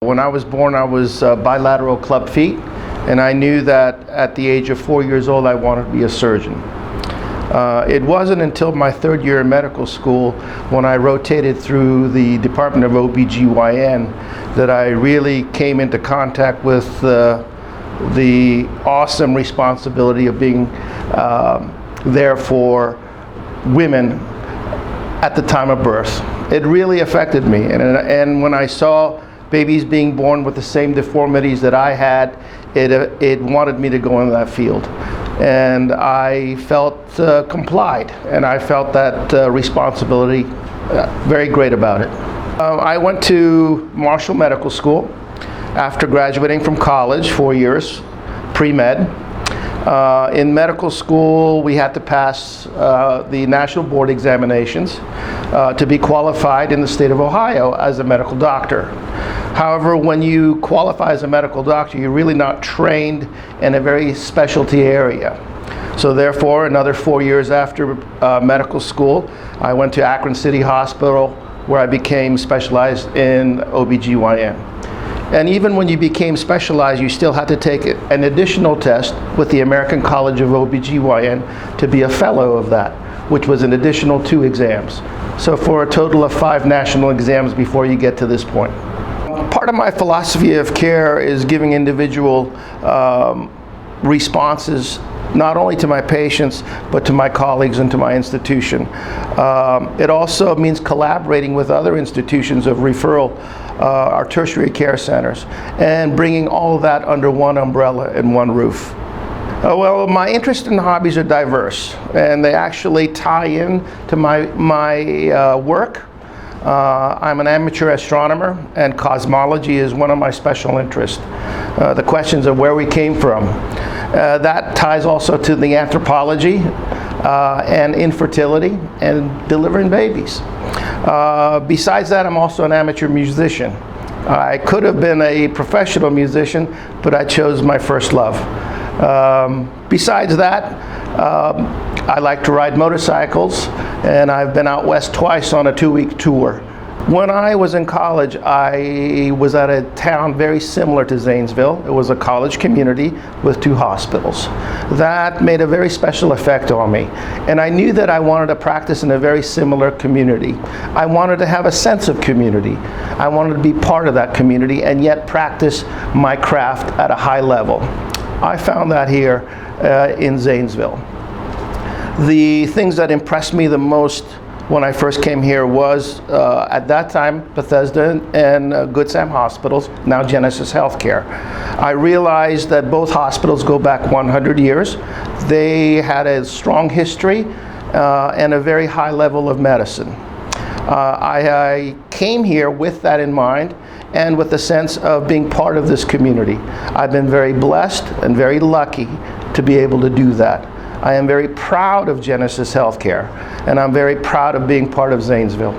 When I was born, I was bilateral club feet, and I knew that at the age of 4 years old, I wanted to be a surgeon. It wasn't until my third year in medical school, when I rotated through the Department of OB/GYN, that I really came into contact with the awesome responsibility of being there for women at the time of birth. It really affected me, and when I saw babies being born with the same deformities that I had, it wanted me to go in that field. And I felt complied, and I felt that responsibility very great about it. I went to Marshall Medical School after graduating from college, 4 years, pre-med. In medical school, we had to pass the national board examinations to be qualified in the state of Ohio as a medical doctor. However, when you qualify as a medical doctor, you're really not trained in a very specialty area. So therefore, another 4 years after medical school, I went to Akron City Hospital, where I became specialized in OB/GYN. And even when you became specialized, you still had to take an additional test with the American College of OB/GYN to be a fellow of that, which was an additional 2 exams. So for a total of 5 national exams before you get to this point. Part of my philosophy of care is giving individual responses not only to my patients, but to my colleagues and to my institution. It also means collaborating with other institutions of referral, our tertiary care centers, and bringing all of that under one umbrella and one roof. Well, my interests and hobbies are diverse, and they actually tie in to my work. I'm an amateur astronomer, and cosmology is one of my special interests. The questions of where we came from. That ties also to the anthropology and infertility and delivering babies. Besides that, I'm also an amateur musician. I could have been a professional musician, but I chose my first love. Besides that, I like to ride motorcycles, and I've been out west twice on a 2-week tour. When I was in college, I was at a town very similar to Zanesville. It was a college community with 2 hospitals. That made a very special effect on me. And I knew that I wanted to practice in a very similar community. I wanted to have a sense of community. I wanted to be part of that community and yet practice my craft at a high level. I found that here in Zanesville. The things that impressed me the most when I first came here was, at that time, Bethesda and Good Sam hospitals, now Genesis Healthcare. I realized that both hospitals go back 100 years. They had a strong history and a very high level of medicine. I came here with that in mind and with the sense of being part of this community. I've been very blessed and very lucky to be able to do that. I am very proud of Genesis Healthcare, and I'm very proud of being part of Zanesville.